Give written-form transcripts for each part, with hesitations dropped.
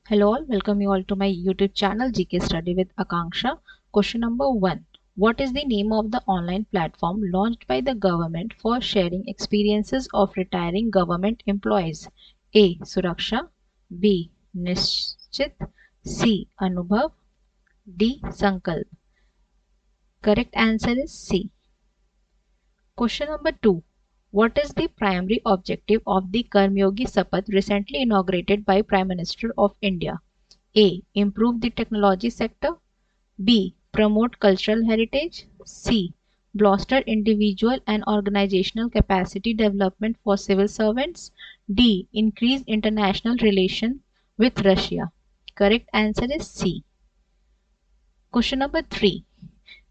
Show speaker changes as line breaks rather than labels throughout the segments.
Hello all, welcome you all to my YouTube channel GK Study with Akanksha. Question number 1. What is the name of the online platform launched by the government for sharing experiences of retiring government employees? A. Suraksha, B. Nishchit, C. Anubhav, D. Sankalp. Correct answer is C. Question number 2. What is the primary objective of the Karmyogi Sapath recently inaugurated by Prime Minister of India? A. Improve the technology sector. B. Promote cultural heritage. C. Bolster individual and organizational capacity development for civil servants. D. Increase international relation with Russia. Correct answer is C. Question number 3.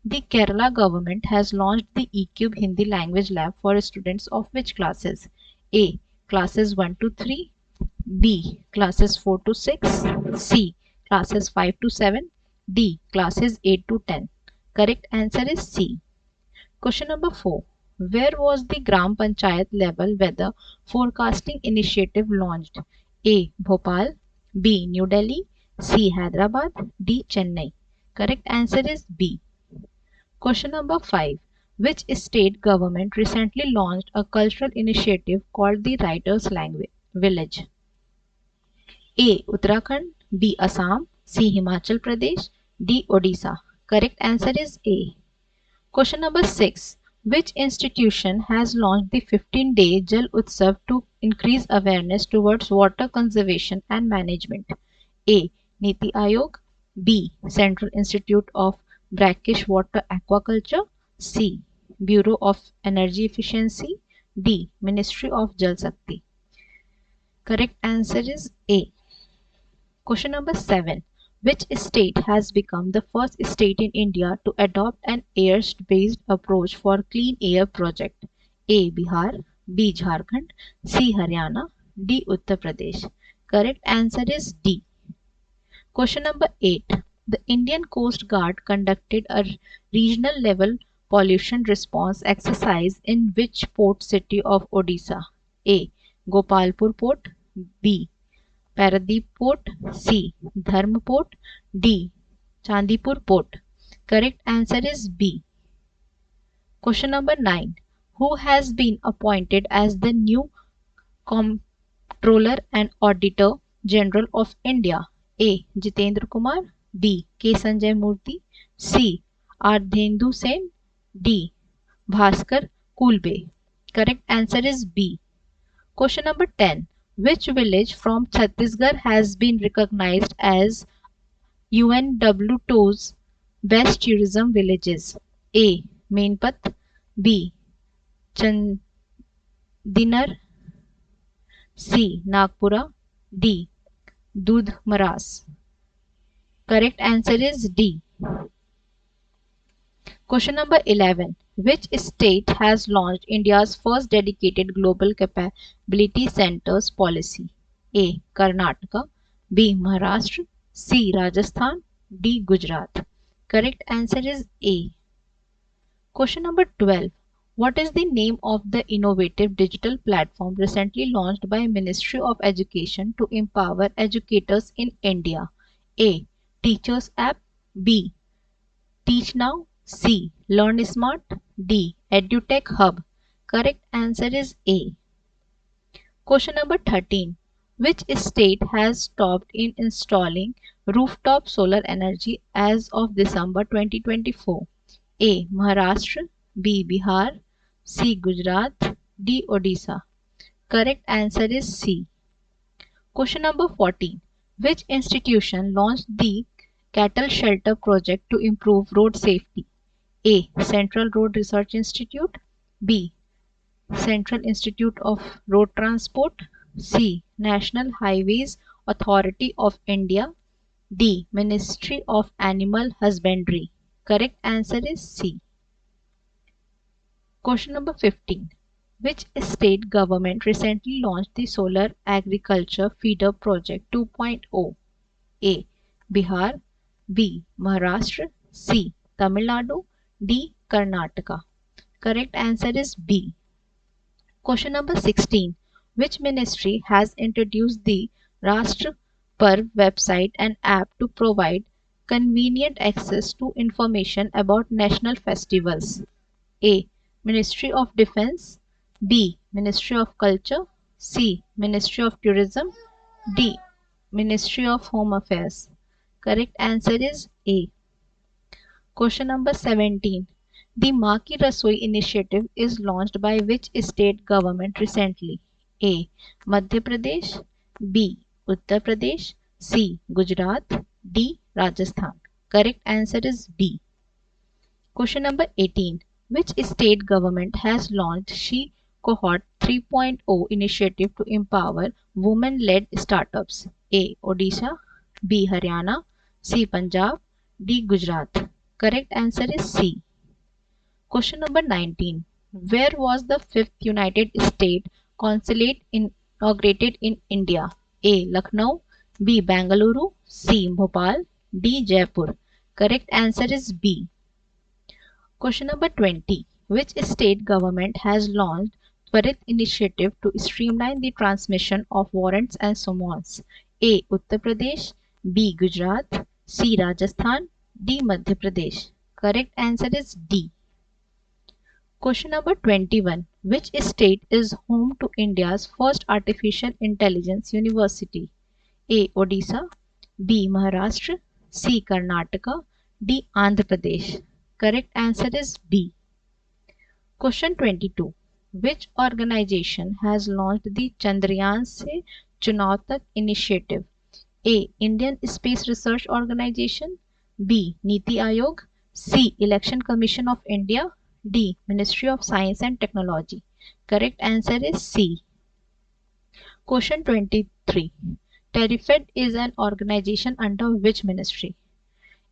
The Kerala government has launched the eCube Hindi language lab for students of which classes? A. Classes 1 to 3. B. Classes 4 to 6. C. Classes 5 to 7. D. Classes 8 to 10. Correct answer is C. Question number 4. Where was the Gram Panchayat level weather forecasting initiative launched? A. Bhopal. B. New Delhi. C. Hyderabad. D. Chennai. Correct answer is B. Question number 5. Which state government recently launched a cultural initiative called the Writers Language Village? A. Uttarakhand, B. Assam, C. Himachal Pradesh, D. Odisha. Correct answer is A. Question number 6. Which institution has launched the 15-day Jal Utsav to increase awareness towards water conservation and management? A. Niti Aayog, B. Central Institute of Brackish Water Aquaculture, C. Bureau of Energy Efficiency, D. Ministry of Jal Shakti. Correct answer is A. Question number 7. Which state has become the first state in India to adopt an air-based approach for clean air project? A. Bihar, B. Jharkhand, C. Haryana, D. Uttar Pradesh. Correct answer is D. Question number 8. The Indian Coast Guard conducted a regional level pollution response exercise in which port city of Odisha? A. Gopalpur Port, B. Paradip Port, C. Dharm Port, D. Chandipur Port. Correct answer is B. Question number 9. Who has been appointed as the new Comptroller and Auditor General of India? A. Jitendra Kumar, B. K. Sanjay Murthy, C. Ardhendu Sen, D. Bhaskar Kulbe. Correct answer is B. Question number 10. Which village from Chhattisgarh has been recognized as UNWTO's Best Tourism Villages? A. Menpat, B. Chandinar, C. Nagpura, D. Dudhmaras. Correct answer is D. Question number 11. Which state has launched India's first dedicated global capability centers policy? A. Karnataka, B. Maharashtra, C. Rajasthan, D. Gujarat. Correct answer is A. Question number 12. What is the name of the innovative digital platform recently launched by Ministry of Education to empower educators in India? A. Teachers App, B. Teach Now, C. Learn Smart, D. EduTech Hub. Correct answer is A. Question number 13. Which state has stopped in installing rooftop solar energy as of December 2024? A. Maharashtra, B. Bihar, C. Gujarat, D. Odisha. Correct answer is C. Question number 14. Which institution launched the cattle shelter project to improve road safety? A. Central Road Research Institute, B. Central Institute of Road Transport, C. National Highways Authority of India, D. Ministry of Animal Husbandry. Correct answer is C. Question number 15. Which state government recently launched the Solar Agriculture Feeder Project 2.0? A. Bihar, B. Maharashtra, C. Tamil Nadu, D. Karnataka. Correct answer is B. Question number 16. Which ministry has introduced the Rashtra per website and app to provide convenient access to information about national festivals? A. Ministry of Defense. B. Ministry of Culture. C. Ministry of Tourism. D. Ministry of Home Affairs. Correct answer is A. Question number 17. The Maa Ki Rasoi initiative is launched by which state government recently? A. Madhya Pradesh. B. Uttar Pradesh. C. Gujarat. D. Rajasthan. Correct answer is B. Question number 18. Which state government has launched She Cohort 3.0 initiative to empower women-led startups? A. Odisha. B. Haryana. C. Punjab. D. Gujarat. Correct answer is C. Question number 19. Where was the fifth United States consulate inaugurated in India? A. Lucknow. B. Bangalore. C. Bhopal. D. Jaipur. Correct answer is B. Question number 20. Which state government has launched Twarit initiative to streamline the transmission of warrants and summons? A. Uttar Pradesh. B. Gujarat. C. Rajasthan. D. Madhya Pradesh. Correct answer is D. Question number 21. Which state is home to India's first artificial intelligence university? A. Odisha. B. Maharashtra. C. Karnataka. D. Andhra Pradesh. Correct answer is B. Question 22. Which organization has launched the Chandrayaan Se Chunav Tak initiative? A. Indian Space Research Organization. B. Niti Aayog. C. Election Commission of India. D. Ministry of Science and Technology. Correct answer is C. Question 23. TerryFed is an organization under which ministry?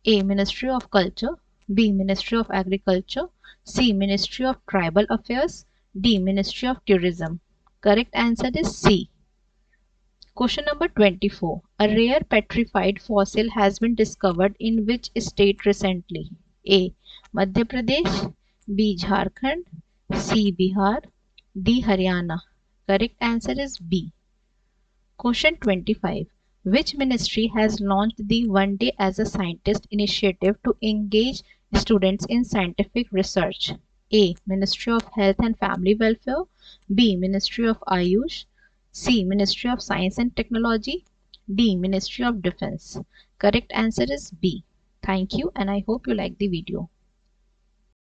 A. Ministry of Culture. B. Ministry of Agriculture. C. Ministry of Tribal Affairs. D. Ministry of Tourism. Correct answer is C. Question number 24. A rare petrified fossil has been discovered in which state recently? A. Madhya Pradesh. B. Jharkhand. C. Bihar. D. Haryana. Correct answer is B. Question 25. Which ministry has launched the One Day as a Scientist initiative to engage students in scientific research? A. Ministry of Health and Family Welfare. B. Ministry of Ayush. C. Ministry of Science and Technology. D. Ministry of Defense. Correct answer is B. Thank you and I hope you like the video.